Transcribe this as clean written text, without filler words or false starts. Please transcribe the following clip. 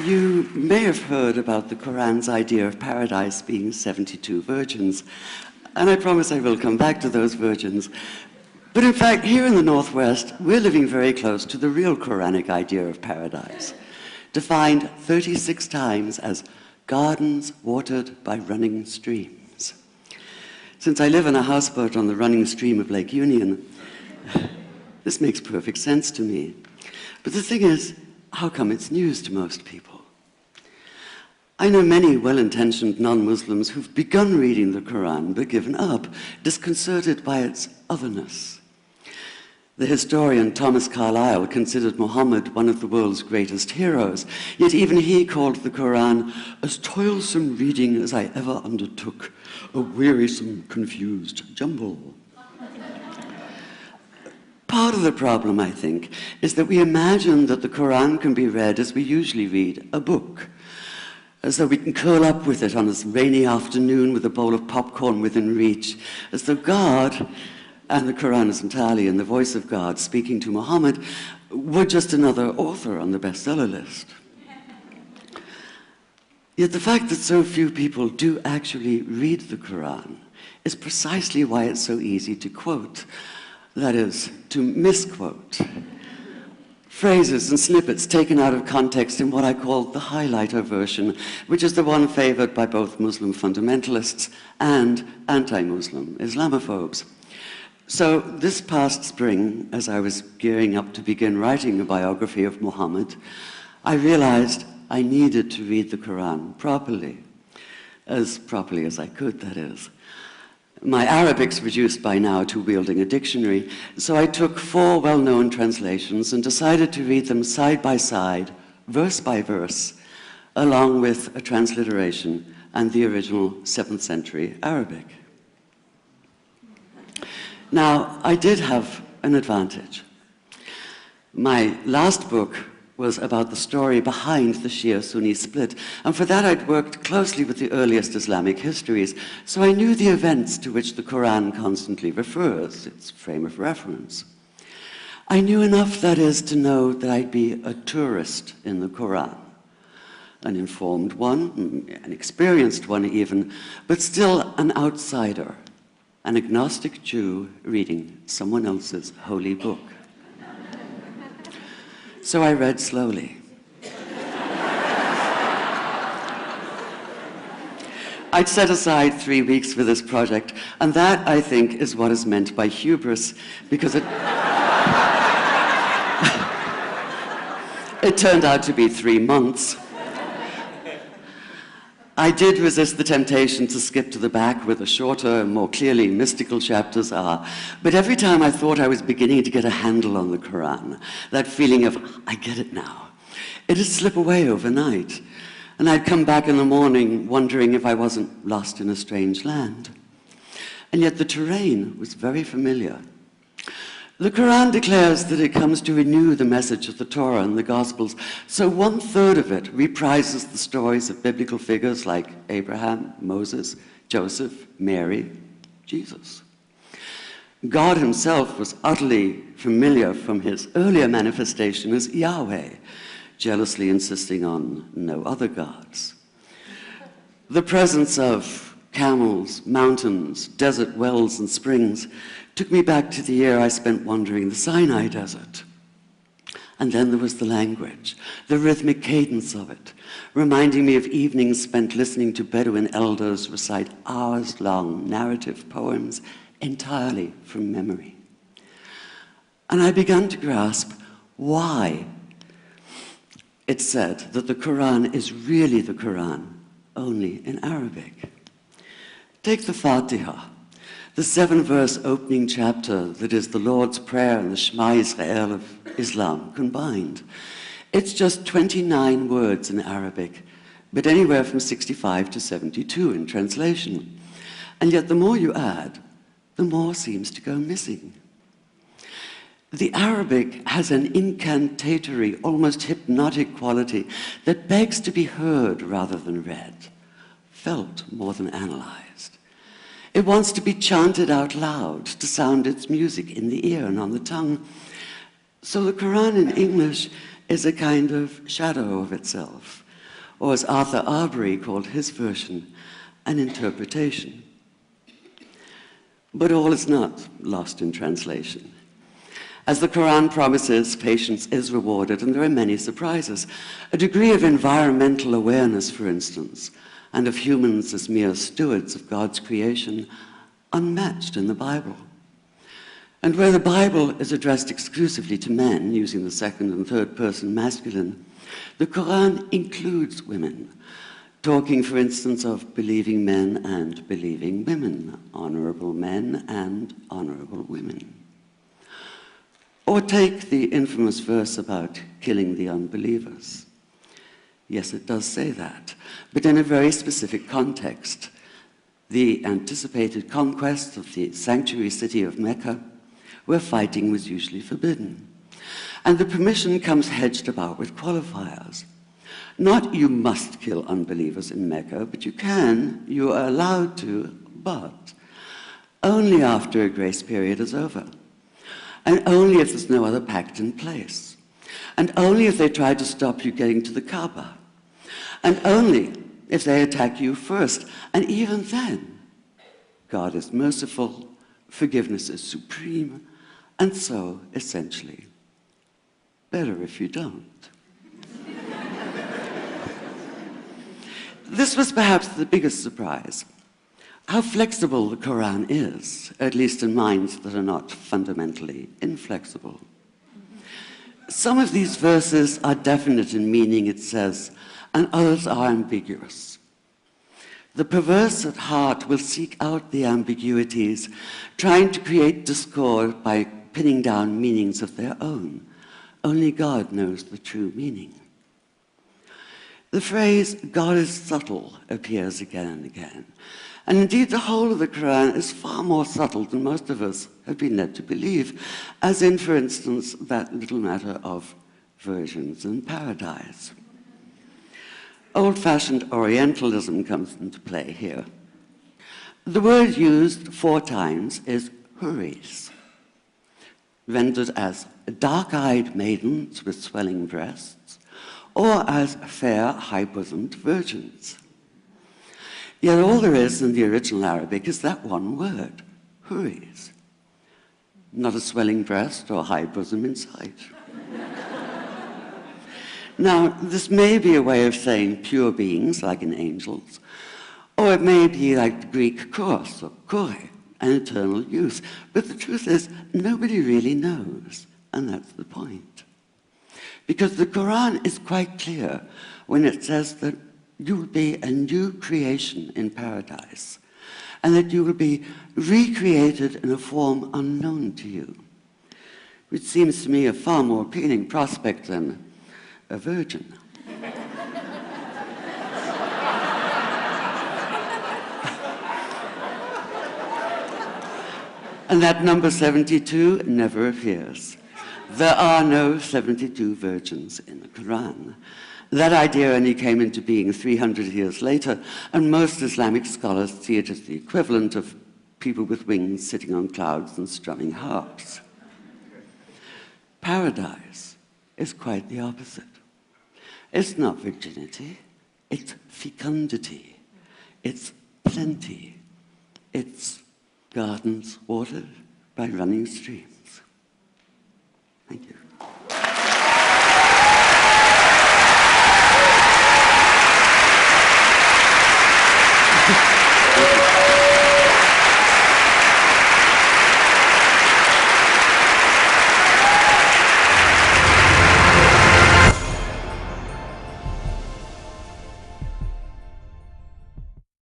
You may have heard about the Quran's idea of paradise being 72 virgins, and I promise I will come back to those virgins. But in fact, here in the Northwest, we're living very close to the real Quranic idea of paradise, defined 36 times as gardens watered by running streams. Since I live in a houseboat on the running stream of Lake Union, this makes perfect sense to me. But the thing is, how come it's news to most people? I know many well-intentioned non-Muslims who've begun reading the Quran but given up, disconcerted by its otherness. The historian Thomas Carlyle considered Muhammad one of the world's greatest heroes, yet even he called the Quran as toilsome reading as I ever undertook, a wearisome, confused jumble. Part of the problem, I think, is that we imagine that the Quran can be read as we usually read a book, as though we can curl up with it on a rainy afternoon with a bowl of popcorn within reach, as though God, and the Quran is entirely in the voice of God speaking to Muhammad, were just another author on the bestseller list. Yet the fact that so few people do actually read the Quran is precisely why it's so easy to quote. That is, to misquote. Phrases and snippets taken out of context in what I call the highlighter version, which is the one favored by both Muslim fundamentalists and anti-Muslim Islamophobes. So this past spring, as I was gearing up to begin writing a biography of Muhammad, I realized I needed to read the Quran properly as I could, that is. My Arabic's reduced by now to wielding a dictionary, so I took 4 well-known translations and decided to read them side by side, verse by verse, along with a transliteration and the original 7th century Arabic. Now, I did have an advantage. My last book was about the story behind the Shia-Sunni split, and for that I'd worked closely with the earliest Islamic histories, so I knew the events to which the Quran constantly refers, its frame of reference. I knew enough, that is, to know that I'd be a tourist in the Quran, an informed one, an experienced one even, but still an outsider, an agnostic Jew reading someone else's holy book. So I read slowly. I'd set aside 3 weeks for this project, and that, I think, is what is meant by hubris, because it turned out to be 3 months. I did resist the temptation to skip to the back where the shorter and more clearly mystical chapters are, but every time I thought I was beginning to get a handle on the Quran, that feeling of, I get it now, it'd slip away overnight, and I'd come back in the morning wondering if I wasn't lost in a strange land. And yet the terrain was very familiar. The Quran declares that it comes to renew the message of the Torah and the Gospels, so 1/3 of it reprises the stories of biblical figures like Abraham, Moses, Joseph, Mary, Jesus. God himself was utterly familiar from his earlier manifestation as Yahweh, jealously insisting on no other gods. The presence of camels, mountains, desert wells, and springs took me back to the year I spent wandering the Sinai desert. And then there was the language, the rhythmic cadence of it, reminding me of evenings spent listening to Bedouin elders recite hours-long narrative poems entirely from memory. And I began to grasp why it's said that the Quran is really the Quran, only in Arabic. Take the Fatiha, the 7-verse opening chapter that is the Lord's Prayer and the Shema Israel of Islam combined. It's just 29 words in Arabic, but anywhere from 65 to 72 in translation. And yet the more you add, the more seems to go missing. The Arabic has an incantatory, almost hypnotic quality that begs to be heard rather than read, felt more than analyzed. It wants to be chanted out loud, to sound its music in the ear and on the tongue. So the Quran in English is a kind of shadow of itself, or as Arthur Arbery called his version, an interpretation. But all is not lost in translation. As the Quran promises, patience is rewarded, and there are many surprises. A degree of environmental awareness, for instance, and of humans as mere stewards of God's creation, unmatched in the Bible. And where the Bible is addressed exclusively to men, using the second and third person masculine, the Quran includes women, talking, for instance, of believing men and believing women, honorable men and honorable women. Or take the infamous verse about killing the unbelievers. Yes, it does say that, but in a very specific context. The anticipated conquest of the sanctuary city of Mecca, where fighting was usually forbidden. And the permission comes hedged about with qualifiers. Not you must kill unbelievers in Mecca, but you can, you are allowed to, but only after a grace period is over. And only if there's no other pact in place. And only if they try to stop you getting to the Kaaba. And only if they attack you first. And even then, God is merciful, forgiveness is supreme, and so, essentially, better if you don't. This was perhaps the biggest surprise. How flexible the Quran is, at least in minds that are not fundamentally inflexible. Some of these verses are definite in meaning, it says, and others are ambiguous. The perverse at heart will seek out the ambiguities, trying to create discord by pinning down meanings of their own. Only God knows the true meaning. The phrase, God is subtle, appears again and again. And indeed, the whole of the Quran is far more subtle than most of us have been led to believe, as in, for instance, that little matter of virgins in paradise. Old-fashioned Orientalism comes into play here. The word used 4 times is huris, rendered as dark-eyed maidens with swelling breasts, or as fair, high-bosomed virgins. Yet all there is in the original Arabic is that one word, huris. Not a swelling breast or high bosom in sight. Now, this may be a way of saying pure beings, like in angels, or it may be like the Greek kouros or kore, an eternal youth. But the truth is, nobody really knows, and that's the point. Because the Quran is quite clear when it says that you will be a new creation in paradise, and that you will be recreated in a form unknown to you, which seems to me a far more appealing prospect than a virgin. And that number 72 never appears. There are no 72 virgins in the Quran. That idea only came into being 300 years later, and most Islamic scholars see it as the equivalent of people with wings sitting on clouds and strumming harps. Paradise is quite the opposite. It's not virginity, it's fecundity, it's plenty, it's gardens watered by running streams. Thank you.